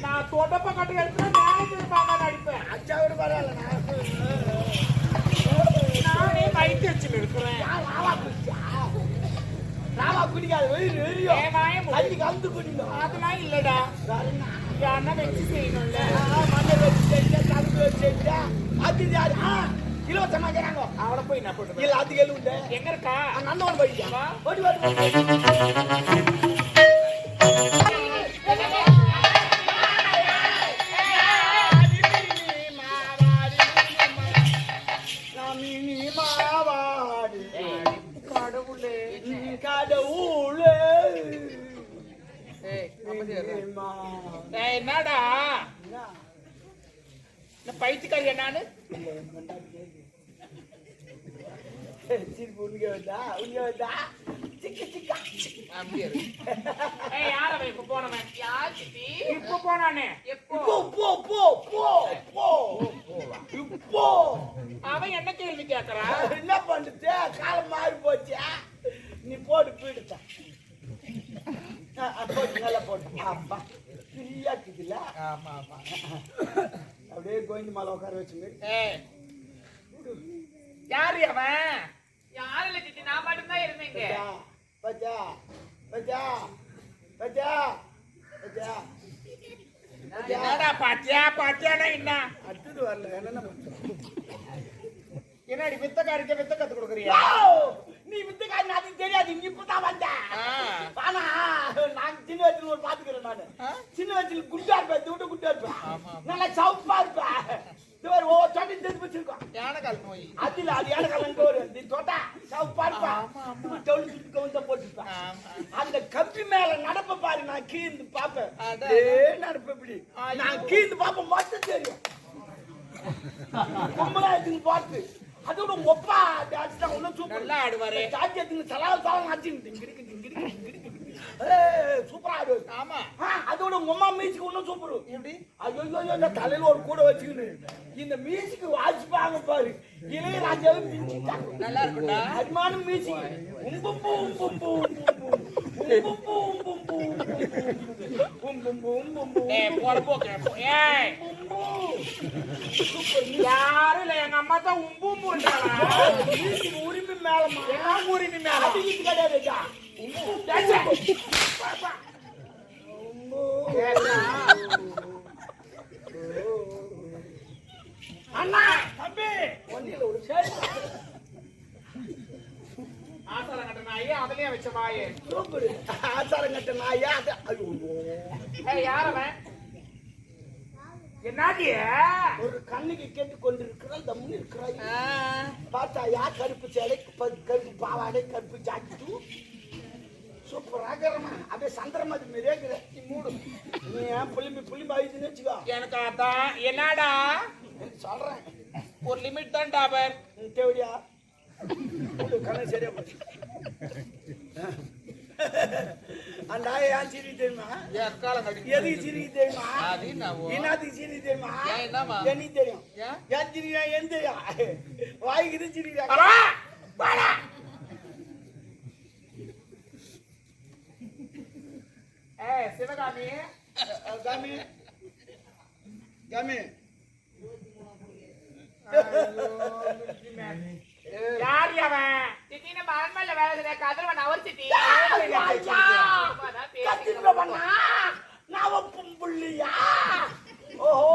நான் தொடப்ப கட்டு எடுத்து மேனேஜர் பாக்க அடிப்பேன். அச்சா விட பரவாயில்ல. நானே மைட் வச்சு இருக்கிறேன். ராவா குடிக்காது வெறி கந்து குடிக்கும். அதெல்லாம் இல்லடா. யாருன்னா வச்சு செய்யணும்ல. மண்ணை வச்சு செஞ்சா கந்து வச்சு செஞ்சா அது யாரு இலவசமா கேட்காங்க. அவளை போய் என்ன பண்ணுறது? இல்ல அது எழுவுண்டு எங்க இருக்கா? நந்தவன் போயிட்டா ஓடி என்னடா பைத்தியக்காரி நானு அவன் என்ன கேள்வி கேக்குறான்? என்ன பண்றது? காலம் மாறி போச்சு. நீ போட்டு போயிடுச்சா போட்டு நல்லா போட்டு அப்பா ஃப்ரீயா இருக்குதுல்ல. ஆமா ஆமா அப்படியே கோவிந்த மாலை உட்கார வச்சுங்க. யாரு அவன்? யாரு இல்ல சித்தி, நான் மட்டும்தான் இருந்தேங்க. பச்சா பச்சா பச்சா பச்சா என்னடா பாத்தியா பாத்தியானா என்ன அடுத்தது வரல. என்னடி வித்தக்காரிக்க வித்த கத்து கொடுக்குறியா? நீ வித்தக்காரி அது தெரியாது. நீ இப்பதான் வந்த ஆனா நான் சின்ன வயசுல ஒரு பாத்துக்கிறேன். நானு சின்ன வயசுல குட்டா இருப்பேன். விட்டு குட்டா இருப்பேன். நல்லா சவுப்பா இருப்பேன். ஓ சொட்டி தெரிஞ்சு வச்சிருக்கோம். யானைக்கால் நோய் அதுல அது யானைக்கால் ஒரு தொட்டா சவுப்பா இருப்பேன். தொழில் சுத்தி கவுந்த போட்டுருப்பேன். அந்த கம்பி மேல நடப்ப பாரு. நான் கீழ்ந்து பாப்பேன். நடப்ப இப்படி நான் கீழ்ந்து பாப்பேன். மட்டும் தெரியும் கும்பலா எடுத்துன்னு பார்த்து அதோட ஒப்பா டான்ஸ் தான் ஒன்னும் சூப்பர் நல்லா ஆடுவாரு. டான்ஸ் எடுத்துன்னு சலால் சலால் ஆடிட்டு சூப்பரா ஆடுவாரு. ஆமா அதோட உம்மா மியூசிக் ஒன்னும் சூப்பர். எப்படி? ஐயோ தலையில ஒரு கூட வச்சுக்கின்னு இந்த மியூசிக் வாசிப்பாங்க பாரு. இளையராஜாவே மிஞ்சிட்டாங்க. நல்லா இருக்கும்டா. அருமான மியூசிக். உம்பும்பு உம்பும்பு உம்பும்பு உம்பும்பு உம்பும்பு உம்பும்பு யாரும் இல்ல, எங்க அம்மா தான் உரிமை மேலமா உரிமை மேல கிடையாது. அண்ணா தம்பி ஒன்னில ஒரு சேரி ஆசாரம் கட்ட நாயே அதுலயே வச்ச வாயே சூப்பர். ஆசாரம் கட்ட நாயா அது. ஐயோ யாரவன்? என்னாடிய ஒரு கண்ணுக்கு கேட்டு கொண்டிருக்கிறான். தம்மு இருக்கிறாய் பார்த்தா யா கருப்பு சேலை கருப்பு பாவாடை கருப்பு ஜாக்கெட்டு சூப்பராக அப்படியே சந்திரமதி மாரியே மூடு. நீ ஏன் புளிம்பி ஆயிடுச்சுன்னு வச்சுக்கோ. எனக்கு அதான் என்னடா சொல்றேன். ஒரு லிமிட் தான் டாபர் தேவடியா கண்ணு சரியா போச்சு. அந்த ஏன் சிரி தெரியுமா? எதுக்கு சிரி தெரியுமா? என்னத்துக்கு சிரி தெரியுமா? எனக்கு தெரியும். ஏன் சிரியா? என் தெரியும். வாய்க்குது சிரியா. சிவகாமி காமி காமி யார் அவன்? சித்தின மரண்மல்ல வேலை செய்ய கதவன் அவர் சித்தி புள்ளியா. ஓஹோ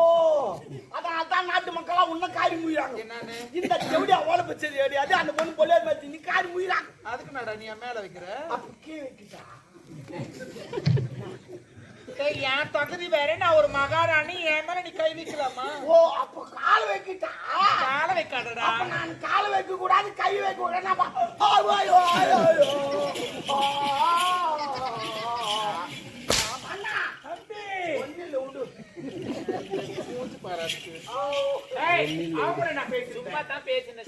அதான் நாட்டு மக்களா உன்ன காரி முயிறாங்க. இந்த செவடி அவ்வளவு பச்சது அது அந்த பொண்ணு பொல்ல நீ காரி முயிறாங்க. அதுக்கு மேடம் நீ மேல வைக்கிற கீழே வைக்கிட்டா என் தகுதி வேற. நான் ஒரு மகாராணி, என் மேல நீ கை வைக்கலாமா? ஓ அப்ப கால் வைக்கிட்டா? கால வைக்காதடா. நான் கால் வைக்க கூடாது கை வைக்க கூடாது.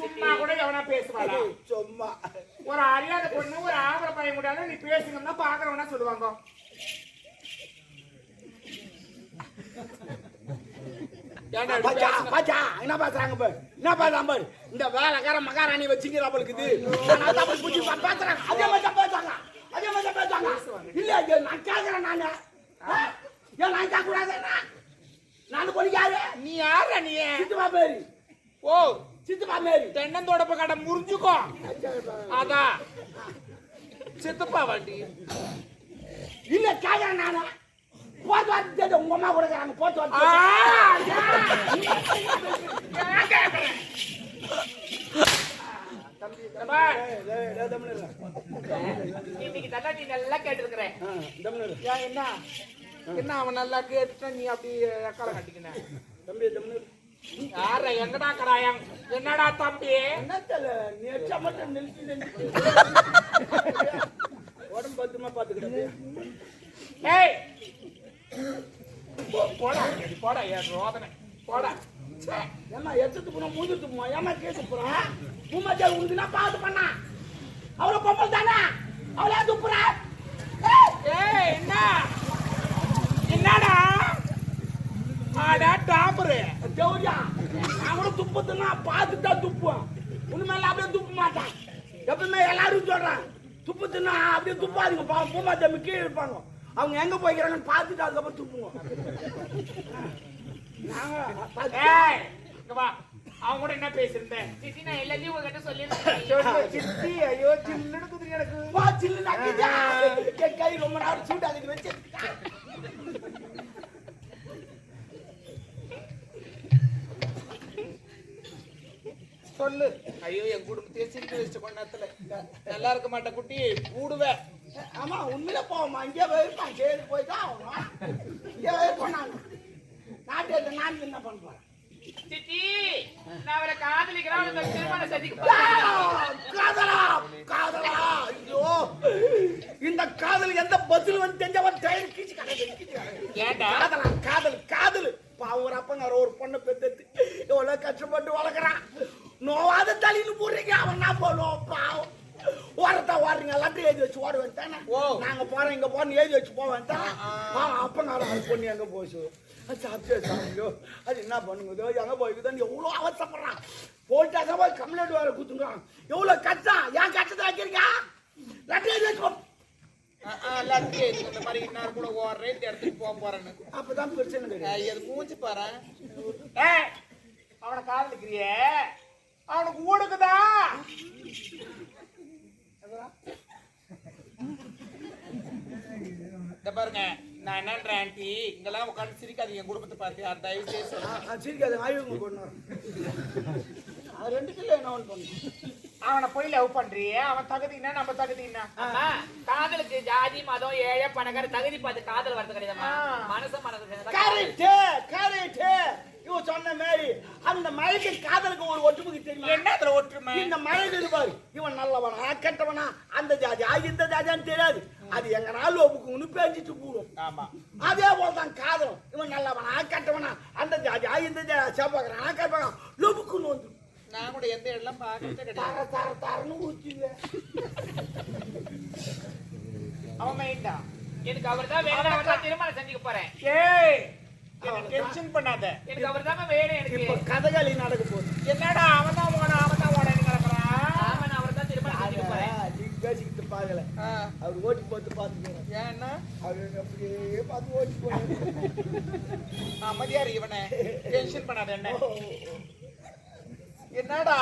சும்மா ஒரு அறியாத பொண்ணு ஒரு ஆம்பளை பையன் கூடாது நீ பேசுங்கன்னா பாக்குறவனா சொல்லுவாங்க. என்ன பேசுறாங்க பாரு? என்ன பேசுறாங்க பாரு? இந்த வேலைக்கார மகாராணி வச்சுங்கிற அவளுக்கு பேசுறாங்க. அதே மாதிரி பேசுறாங்க. அதே மாதிரி பேசுறாங்க. இல்ல நான் கேக்குறேன். நானு ஏன் நான் கேட்க கூடாதுன்னா நான் பொலிக்காரு நீ யாரா நீ சித்துமா பேரு ஓ சித்துமா மேரி தென்னந்தோடப்ப கடை முறிஞ்சுக்கோ அதான் சித்தப்பா வண்டி இல்ல கேக்குறேன் நானு போட்டு வந்து உங்க அம்மா கூட அங்க போட்டு வந்து இன்னைக்கு தானே நீ நல்லா கேட்டிருக்கிறேன் என்ன என்ன அவன் நல்லா கேட்டு நீ அப்படி எக்கால கட்டிக்கின தம்பி தம்பி யார எங்கடா கடாயம் என்னடா தம்பி என்ன தெரியல நீ எச்சா மட்டும் நிறுத்தி உடம்பு பத்திரமா பாத்துக்கிட்டது ஏய் போடா போடா ஏன் ரோதனை போடா ஏமா எச்சத்து போனோம் மூஞ்சிட்டு போமா ஏமா கேட்டு போறான் பூமாச்சா உனக்குன்னா பாத்து பண்ணா அவளை பொம்பளை தானே அவளே துப்புறா ஏய் என்ன என்னடா ஆடா டாப்பரு ஜவுரியா நான் கூட துப்பத்துனா பார்த்துட்டா துப்புவேன் உண்மையில அப்படியே துப்ப மாட்டான் எப்பவுமே எல்லாரும் சொல்றான் துப்புத்துனா அப்படியே துப்பாதுங்க பூமா தம்பி கீழே இருப்பாங்க அவங்க எங்க போய்க்கிறாங்கன்னு பார்த்துட்டு அதுக்கப்புறம் துப்புவோம் ஏய் இங்க வா அவங்க கூட என்ன பேசிருந்தேன் சித்தி நான் எல்லாத்தையும் உங்ககிட்ட சொல்லிருக்கேன் சித்தி ஐயோ சில்லுன்னு குதிரை எனக்கு வா சில்லு நக்கிட்டா என் கை ரொம்ப நேரம் சூடு அதுக்கு வச்சு சொல்லு ஐயோ என் குடும்பத்தையே சிரிக்க வச்சு கொண்ட நேரத்துல நல்லா இருக்க மாட்டேன் குட்டி கூடுவேன் ஆமா உண்மையில போவோமா இங்கே போயிருப்பான் சரி போயிட்டா ஆகணும் இங்கே போனாங்க நாட்டு நான் என்ன பண்றேன் சித்தி நான் அவரை காதலிக்கிறேன் அந்த திருமண சதிக்கு காதலா காதலா ஐயோ இந்த காதல் எந்த பதில் வந்து தெரிஞ்சவன் டயர் கீச்சு ஏண்டா காதலா காதல் காதல் பாவம் ஒரு அப்பங்கார ஒரு பொண்ணை பெத்தெடுத்து எவ்வளவு கஷ்டப்பட்டு வளர்க்குறான் நோவாத தலைன்னு போடுறீங்க அவன் என்ன பண்ணுவோம் பாவம் ஓரத்தா ஓடுறீங்க லட்டு எழுதி வச்சு ஓட வேண்டானே நாங்க போறோம் இங்க போறோம் எழுதி வச்சு போக வேண்டாம் அப்பங்கார அது பொண்ணு எங்க போச்சு சாப்பிட்டே சாப்பிட்டோ அது என்ன பண்ணுங்க எங்க போய்க்குதான் எவ்வளோ அவசரப்படுறான் போயிட்டாக்க போய் கம்ப்ளைண்ட் வேற குத்துங்கிறான் எவ்வளவு கஷ்டம் ஏன் கஷ்டத்தை வைக்கிறீங்க லட்டு எழுதி வச்சு லட்டு இந்த மாதிரி இன்னார் கூட ஓடுறேன் இந்த இடத்துக்கு போக போறேன்னு அப்பதான் பிரச்சனை கிடையாது அது மூச்சு பாரு அவனை காதலிக்கிறிய அவனுக்கு ஊடுக்குதா இந்த பாருங்க நான் என்னன்றேன் ஆண்டி இங்கெல்லாம் உட்காந்து சிரிக்காதீங்க என் குடும்பத்தை பார்த்து அந்த தயவு செய்ய சிரிக்காது ஆய்வுங்க கொண்டு அது 2 கிலோ என்ன ஒன்று பண்ணு அவனை போய் லவ் பண்றியே அவன் தகுதினா நம்ம தகுதினா காதலுக்கு ஜாதி மதம் ஏழை பணக்கார தகுதி பார்த்து காதல் வரது கிடையாதுமா மனசு கரெக்ட் கரெக்ட் இவ சொன்ன மாதிரி அந்த மழைக்கு காதலுக்கு ஒரு ஒற்றுமை தெரியுமா என்ன அதுல ஒற்றுமை இந்த மழைக்கு இருப்பாரு இவன் நல்லவனா கெட்டவனா அந்த ஜாதி இந்த ஜாதியான்னு தெரியாது அது எங்க நாள் ஒப்புக்கு பேஞ்சிட்டு போடும் ஆமா அதே போலதான் காதலும் இவன் நல்லவனா கெட்டவனா அந்த ஜாதி இந்த ஜாதி சேப்பாக்குறானா கேட்பாங்க லொபுக்குன்னு வந்து நான் கூட எந்த இடம்லாம் பார்க்கறதே கிடையாது தரன்னு ஊற்றிடுவேன் அவன் மைண்டா எனக்கு அவர் தான் வேணும் அவர் தான் திருமணம் செஞ்சுக்க போறேன் ஏய் டென்ஷன் பண்ணாத எனக்கு அவர் தான் வேணும் எனக்கு இப்ப கதகளி நடக்க போகுது என்னடா அவன் தான் ஓடன்னு கிடக்குறான் ஆமா நான் அவர் தான் திருமணம் செஞ்சுக்க போறேன் நீங்க பேசிக்கிட்டு பாக்கல அவர் ஓட்டி போட்டு பாத்துக்கிறேன் ஏன்னா அவர் அப்படியே பார்த்து ஓட்டி போறேன் அமைதியாரு இவனை டென்ஷன் பண்ணாத என்ன என்னடா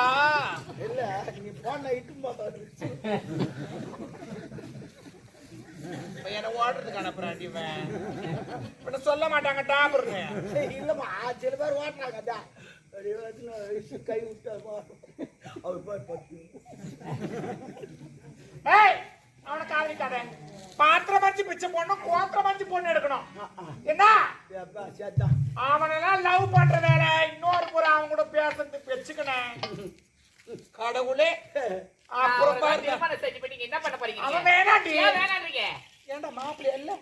இல்ல நீ போன இட்டும் என்ன ஓடுறதுக்கு அனுப்புறான் இவன் சொல்ல மாட்டாங்க டாபுர்னு இல்லம்மா சில பேர் ஓட்டுறாங்க கை விட்டா அவர் பாரு பத்து ஏய் அவனை காதலிக்காத பாத்திரம் மஞ்சு பிச்சை போடணும் கோத்திரம் மஞ்சு பொண்ணு எடுக்கணும் என்ன சேத்தா அவனெல்லாம் லவ் பண்ற வேலை இன்னொரு முறை அவன் கூட பேசுறது வச்சுக்கணும் கடவுளே அப்புறம் பாருங்க திருமணம் செஞ்சு பண்ணி என்ன பண்ண போறீங்க அவன் வேணாண்டி ஏன் வேணான்றீங்க ஏன்டா மாப்பிள்ளை இல்ல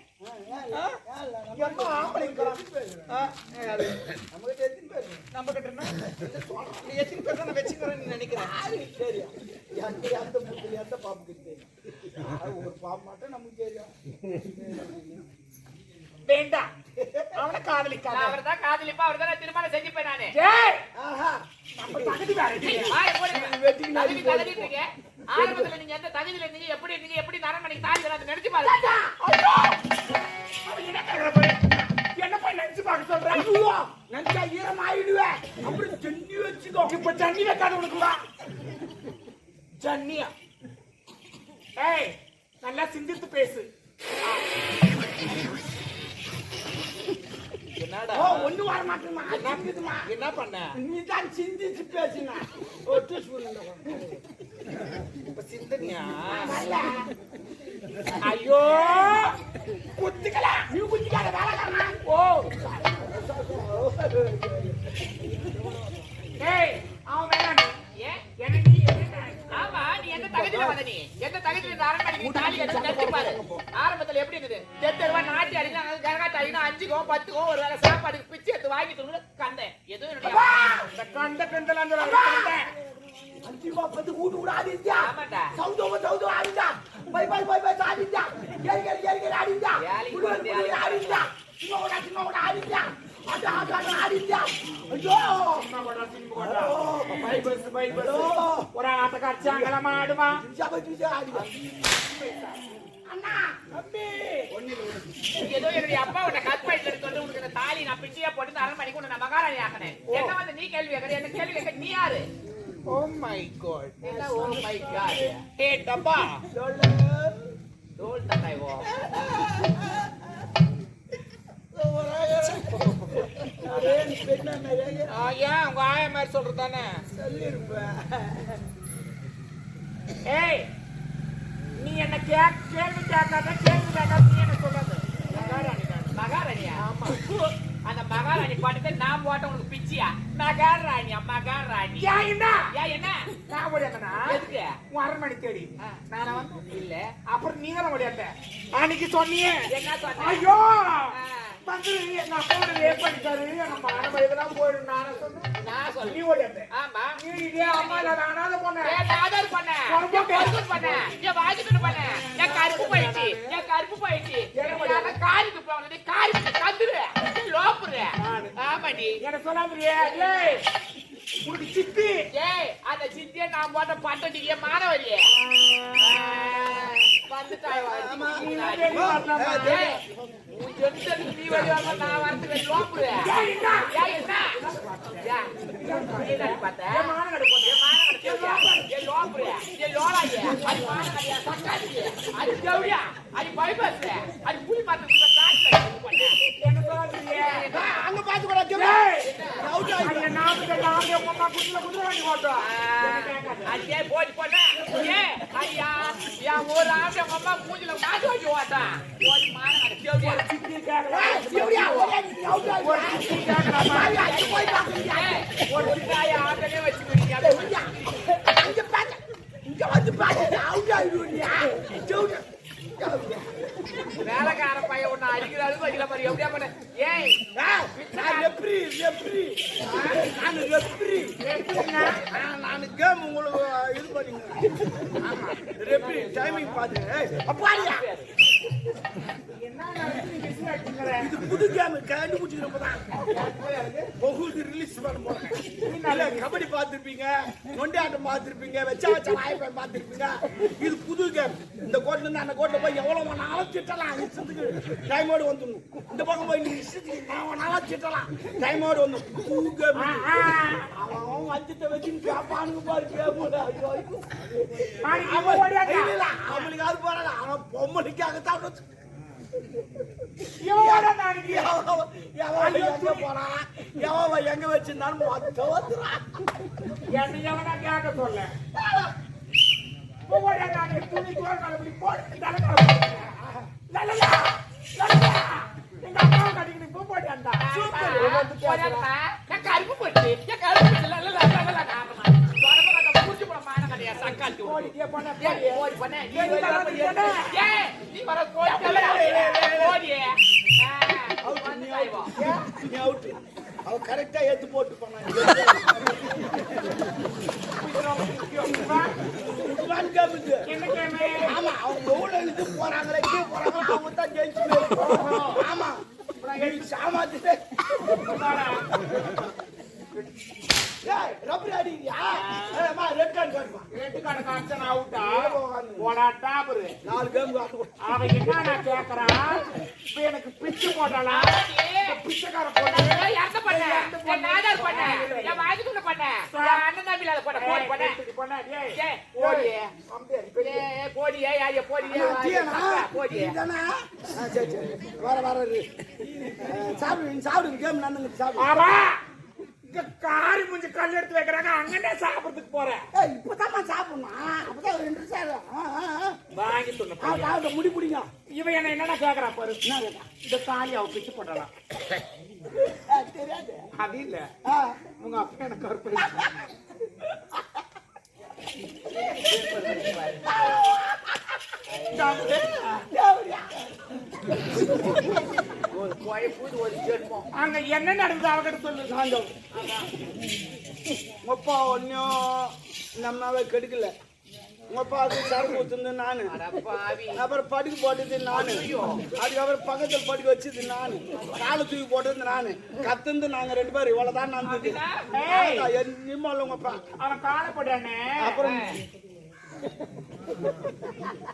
எம்மா ஆம்பளைங்க நமக்கு எத்தனை பேர் நம்ம கிட்ட நீ எத்தனை பேர் தான் வச்சுக்கிறேன் நீ நினைக்கிறேன் சரி எந்த புத்துல எந்த பாம்புக்கு தெரியும் ஒரு பாம்பு மட்டும் நமக்கு தெரியும் வேண்டாம் அவனை காதலிக்காத அவர் தான் காதலிப்பா அவர் தான் திருமணம் செஞ்சுப்பேன் நானு ஏய் ஆஹா நம்ம தகுதி வேற வெட்டிக்கு தகுதி தகுதின்றீங்க ஆரம்பத்துல நீங்க எந்த தகுதியில இருந்தீங்க எப்படி நரண்மணிக்கு தாலி அதை நினைச்சு பாருங்க அவன் என்ன கேக்குற பாரு வச்சு பார்க்க சொல்றேன். ஐயோ நினைச்சா ஈரம் ஆயிடுவேன். அப்புறம் ஜன்னி வச்சுக்கோ. இப்ப ஜன்னி வைக்காத உனக்குடா. ஜன்னியா? ஏய், நல்லா சிந்தித்து பேசு. என்னடா ஒண்ணு வர மாட்டேமா. என்ன பண்ண? நீ தான் சிந்திச்சு பேசுனா. இப்ப சிந்தனியா? ஐயோ குத்திக்கல. நீ குத்திக்காத வேலைக்காரனா. ஓ ஏய், அவன் வேணாம். ஏன்? எனக்கு நீ என்ன? ஆமா, நீ எந்த தகுதியில வந்த? நீ எந்த தகுதியில இந்த அரண்மனைக்கு தாலி கட்டி கட்டி பாரு. ஆரம்பத்துல எப்படி இருந்தது? தெருவா நாட்டி அடினா கரகாட்ட அடினா 5கோ 10கோ ஒரு வேளை சாப்பாடுக்கு பிச்சை எடுத்து வாங்கி தூங்க கண்டேன். எதுவும் என்னுடைய இந்த கண்ட கண்டலாம் சொல்றாங்க. 5 ரூபாய் 10 கூட்டு ஆடிச்சா. ஆமாடா. சவுதோ ஆடிச்சா. பை ஆடிச்சா. ஏறி ஆடிச்சா. வேலைக்கு வந்து ஆடிச்சா. சின்ன கூட ஆடிச்சா. ஆட ஆடிச்சா. ஐயோ ஒரு ஆட்டக்காரச்சாங்கலாம் ஆடுமா. அண்ணா தம்பி ஏதோ என்னுடைய அப்பா உன்னை கற்பழித்து எடுத்து வந்து உனக்கு இந்த தாலி நான் பிச்சையா போட்டு இந்த அரண்மனைக்கு உன்னை நான் மகாராணி ஆக்கினேன். என்ன வந்து நீ கேள்வி கேட்கற? என்ன கேள்வி கேட்க நீ யாரு? Oh my God. என்ன ஓ மை காட்? ஏ டப்பா டோல் தந்தாய் ஓ. ஏன் உங்க ஆயா மாதிரி சொல்றதானே? ஏய், நீ என்ன கேள்வி கேட்காத நீ என்ன சொல்றது? மகாராணியா? ஆமா. அந்த மகாராணி பாட்டுக்கு நான் போட்ட உனக்கு பிச்சியா? மகாராணியா? மகாராணி என்ன என்ன நான் ஓடியாந்தனா? எதுக்கு? உன் அரண்மனை தேடி நானா வந்து இல்ல. அப்புறம் நீ தானே ஓடியாந்த. அன்னைக்கு சொன்னியே என்ன சொன்ன? ஐயோ வந்து எங்க அப்பா ரேப் பண்ணிட்டாரு, நம்ம அரண்மனைக்கு போயிடும் நானே சொன்னேன். நான் சொல்ல நீ ஓடியாந்த. ஆமா. நீ இதே அம்மா இல்ல நானாத போனேன். ஏன் ஆதார் பண்ண? ஏன் பண்ண? ஏன் வாங்கிட்டு பண்ண? ஏன் கருப்பு போயிடுச்சு? ஏன் கருப்பு போயிடுச்சு? ஏன் காரிக்கு போனது? காரிக்கு கந்துரு லோப்புரு. ஆமாடி. என்ன சொல்லாமறியே? ஏய், உனக்கு சித்தி. ஏய், அந்த சித்தியை நான் போட்ட பட்டடியே மாணவரியே வந்துட்டாய். நீ தேடி வரலாமா? ஏய், உன் ஜென்டலுக்கு நீ வருவாங்க, நான் வரதுக்கு லோப்புரு. ஏய், என்ன? ஏய், என்ன? ஏய், நீ என்ன பார்த்த? ஏன் மானங்கடை போட்ட? ஏன் மானங்கடை? ஏன் லோப்புரு? ஏன் லோலாயே? அது மானங்கடையா? சக்காத்தியே? அது ஜவுளியா? அது பைபாஸ்ல? அது புலி பார்த்து காட்டுல பண்ண. என்ன சொல்லாமறியே? அங்க பாத்து கூட ஏய், ஐயா நாம நாங்க அம்மா குதிரை வாங்கி போட்டோம். அடியே போடி போட்டா ஏ ஐயா யா ஒரு ஆம்பளை அம்மா மூஞ்சில காது வச்சு ஓட்டா போடி மானங்கடை ஜவுளியா? சித்தி கேக்குறா. எப்படியா ஒரு சித்தி கேக்குறாமா? ஒரு சித்தாய ஆட்டமே வச்சுக்கிறீங்க. அதை இங்க வந்து பாத்து அவுட் ஆயிடுவியா? வேலைக்கார பையன் ஒண்ணு அடிக்கிறாரு வைக்கல மாதிரி எப்படியா பண்ண? ஏய் நான் ரெப்ரி நான் கேம் உங்களுக்கு இது பண்ணீங்க. ரெப்ரி டைமிங் பாத்து அப்பாடியா என்ன நடக்குது? நீ பிஸி ஆயிட்டீங்கற. இது புது கேம் கண்டுபிடிச்சிக்கிறப்பதான் பகுதி ரிலீஸ் பண்ண போறேன். இல்ல கபடி பார்த்திருப்பீங்க, நொண்டி ஆட்டம் பார்த்திருப்பீங்க, வச்ச வாய்ப்பை பார்த்திருப்பீங்க. இது புது கேம். இந்த கோட்ல இருந்து அந்த கோட்ல போய் எவ்வளவு நாளும் திட்டலாம். இஷ்டத்துக்கு டைமோடு வந்துடணும். இந்த பக்கம் போய் நீ இஷ்டத்துக்கு நாளாக திட்டலாம். டைமோடு வந்து புது கேம். அவன் வஞ்சத்தை வச்சு கேப்பானுங்க பாரு கேம். அவனுக்கு அது போறாங்க. அவன் பொம்மனுக்காகத்தான் எங்க வச்சிருந்தாலும் என்ன எவனா கேட்க சொல்ல? துணி போட்டு எங்க அம்மா கட்டிக்கிட்டு பூ போட்டாண்டா. கருப்பு போட்டு புரிஞ்சு போட மானங்கடையா சக்காத்தி ஓடிட்டே போன ஓடி பண்ண நீ வர ஓடியே அவ கரெக்டா ஏத்து போட்டு போனாங்க. என்ன கேமே? ஆமா அவங்க எவ்வளவு இது போறாங்களே கீழே போறாங்களோ அவங்க தான் ஜெயிச்சு. ஆமா சாமாத்து ரப்பர் அடிக்கிறியா? ரெட் கார்டு காட்டுமா? ரெட் கார்டு காமிச்சா அவுட்டா? போடா டாபரு. 4 கேம் காட்டு. அவன் என்ன நான் கேக்குறான்? இப்ப எனக்கு பிச்சு போட்டாளா? பிச்சைக்கார பொண்ணு ஏய், யார்கிட்ட பண்ண? ஏய், நான் தான் பண்ணேன். என் வாய்க்குள்ள பண்ணேன். என் அண்ணன் தம்பில அதை பண்ண. போடி பண்ண. பொண்ணா டேய் ஏய், போடி. அம்பே பெரிய ஏய், போடி. ஏய், போடி. டீயாண்ணா? போடி. இதுதானா? சரி வர இரு. சாப்பிடுங்க கேம் நடந்துங்க சாப்பிடு. ஆமா இங்க காரி முஞ்சி கல் எடுத்து வைக்கிறாங்க அங்கனே சாப்பிடுறதுக்கு போறேன் ஏய் இப்பதான் சாப்பிடணும் அப்பதான் ஒரு 2 நிமிஷம் வாங்கி சொன்ன முடி பிடிங்க. இவன் என்ன என்னடா கேக்குறா பாரு என்ன கேட்டா? இந்த தாலி அவ பிச்சு போடலாம் தெரியாது. அது இல்ல ஆ, உங்க அப்பா எனக்கு கருப்பு தேவடியா. ஒரு குழப்புது, ஒரு ஜென்மம். அங்க என்ன நடந்தது அவகிட்ட சொல்லு சாந்தம் உங்கப்பா ஒன்னும் நம்மளால கெடுக்கல. உங்கப்பா அது சரக்கு ஊத்துந்து நானு, அட பாவி. அப்புறம் படுக்க போட்டது நானு, அதுக்கப்புறம் பக்கத்துல படுக்க வச்சது நானு, காலை தூக்கி போட்டது நானு, கத்துந்து நாங்க 2 பேரும் இவ்வளவுதான் நடந்தது. நிம்மால உங்கப்பா அவன் காணப்படுறானே அப்புறம்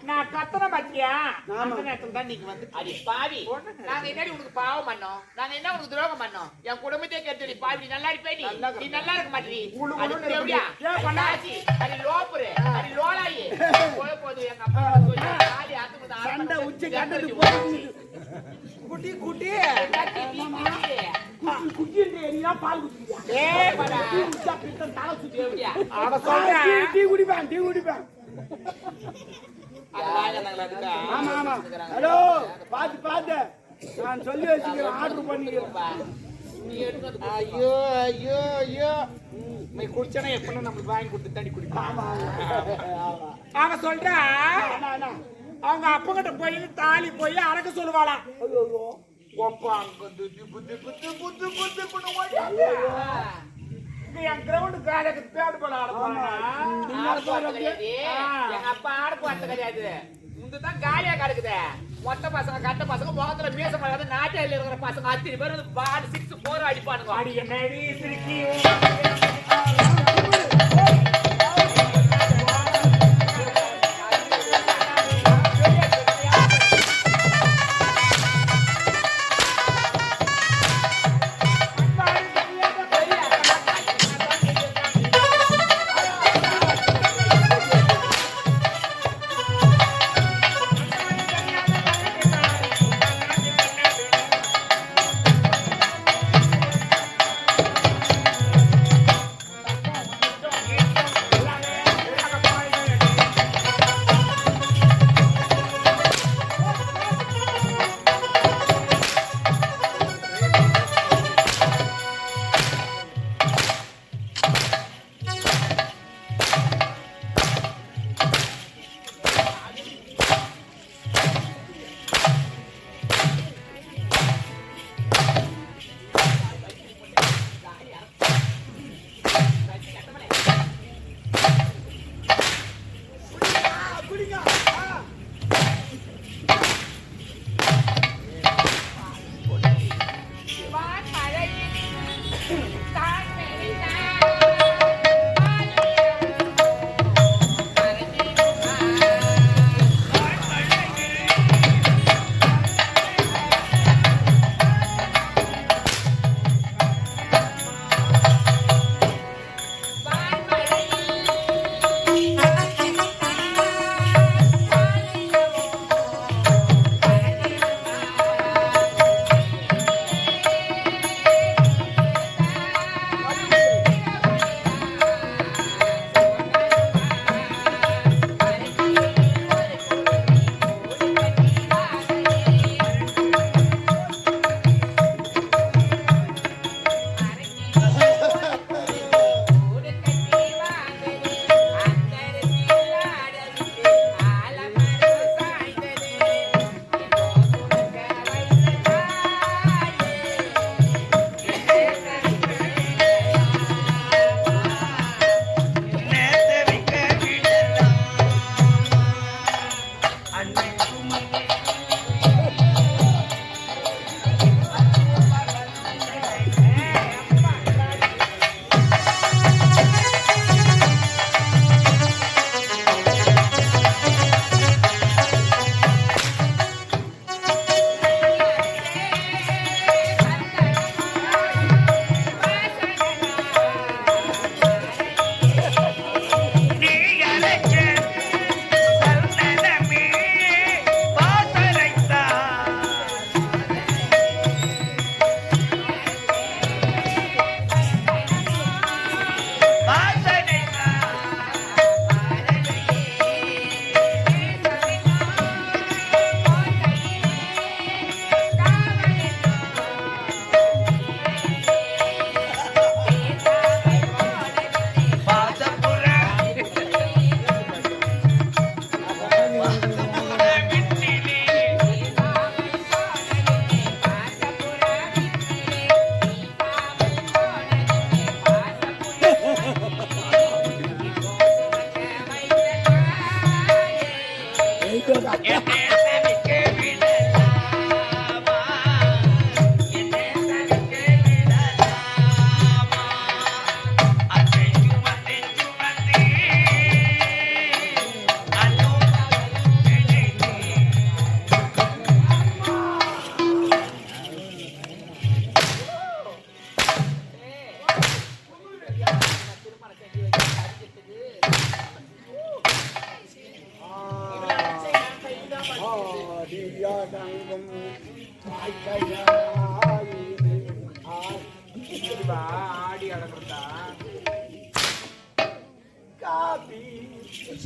நான் கத்தனை பத்தியா ஆமா. அந்த நேரத்துல தான் நீங்க வந்து அடி பாவி. நாங்க என்னடி உனக்கு பாவம் பண்ணோம்? நாங்க என்ன உனக்கு துரோகம் பண்ணோம்? என் குடும்பத்தையே கேட்டு பாவி. நீ நல்லா இருப்பே நீ. நீ நல்லா இருக்க மாட்டீ. உளு அது உளுன்னு எப்படியா? ஏன் பண்ண? பண்ணாச்சி. அது லோப்புரு. அது லோலாயி. போது எங்க அப்பா சொல்லி ஆடி ஆத்துமுது சண்டை உச்சி கண்டது போட்டு குட்டி குட்டி குட்டி நீ பால் குடிக்கிறியா? ஏய் படா. குடிச்சா பித்தம் தலை சுத்தி எப்படியா? அவ சொல்றேன் டீ குடிப்பேன். ஆமா ஹலோ பாத்து நான் சொல்லி வச்சுக்கிறேன், ஆர்டர் பண்ணிக்கிறேன். நீ எடுத்து வந்து ஐயோ ஐயோ ஐயோ நீ குடிச்சனா எப்ப நமக்கு வாங்கி கொடுத்து தண்ணி குடிப்பான் அவன் சொல்றா அவங்க அப்பங்கிட்ட போய் தாலி போய் அடக்க சொல்லுவாளாம். ஒப்பா அங்க திப்பு திப்பு திப்பு திப்பு திப்புன்னு ஓடியாங்க. என் கிரவுண்ட் காலைக்கு தேடு போல எங்க அப்பா ஆடு போறது கிடையாது. இங்கதான் காலியா கிடக்குது. மொத்த பசங்க கட்ட பசங்க முகத்துல மீச பண்ணாத நாட்டில இருக்கிற பசங்க 10 பேர் வந்து பால் 6 4 அடிப்பானுங்க. அடி என்னடி சிரிக்கி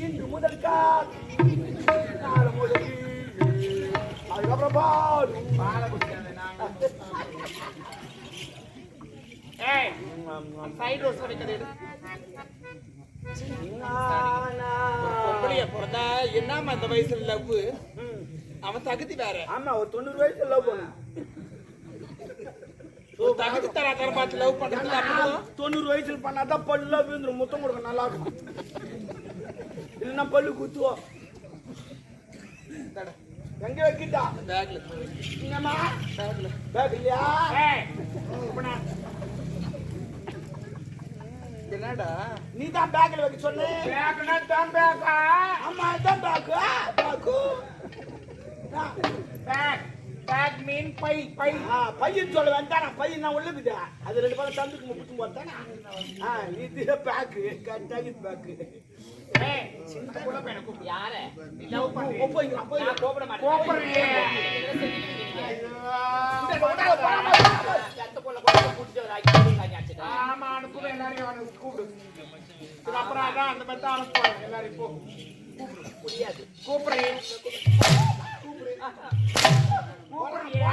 இன்று முதல் கால் நாளை முதல் அதுக்கப்புறம் பால் பாலை குடிக்காத நாங்க. ஏய், சைடு ரோஸ் வரைக்கும் எடு. பொம்பளைய பிறந்தா என்னமா அந்த வயசுல லவ் அவன் தகுதி வேற. ஆமா ஒரு 90 வயசு லவ் பண்ணு ஒரு தகுதி தர பார்த்து லவ் பண்றது அப்புறம் 90 வயசுல பண்ணாதான் பல்ல விழுந்துரும் முத்தம் கொடுக்க நல்லா இருக்கும் இல்லைன்னா பல்லு குத்துவோம் எங்க வைக்கிட்டா பேக்ல என்னம்மா பேக்ல பேக் இல்லையா ஏய் இப்பனா என்னடா நீ தான் பேக்ல வைக்க சொன்ன பேக்னா தான் பேக்கா ஆமா தான் பேக் பேக் பேக் மீன் பை பை பையன் சொல்ல வேண்டாம் பையன் நான் உள்ளுக்குதா அது 2 பேரும் சந்துக்கு முட்டு போட்டானா இது பேக்கு கட்டாகி பேக்கு ஏய் சின்ன புள்ள பையனை கூப்பிடு. யார லவ் பண்ணி நான் கோபப்பட மாட்டேன். கோபப்படுறியே. அந்த பொண்ணை கொண்டு கூட்டிட்டு வர ஆக்கி ஆச்சுடா. ஆமா அனுப்புவேன் எல்லாரையும் அவனை கூப்பிடு. இதுக்கப்புறம் அதான் அந்த மாதிரி தான் அனுப்புவாங்க எல்லாரையும் போ. முடியாது. கூப்பிடுறேன். கூப்பிடுறியே.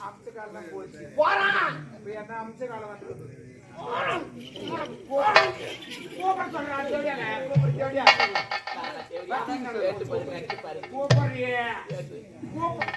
அம்சக்காரெல்லாம் போச்சு. இப்ப என்ன அம்சக்காலம் வந்தது? கூப்பிட சொல்றான் தேவையான கூப்பிடு தேவையா கேட்டு பாரு. கூப்பிடுறியே. கூப்பிடு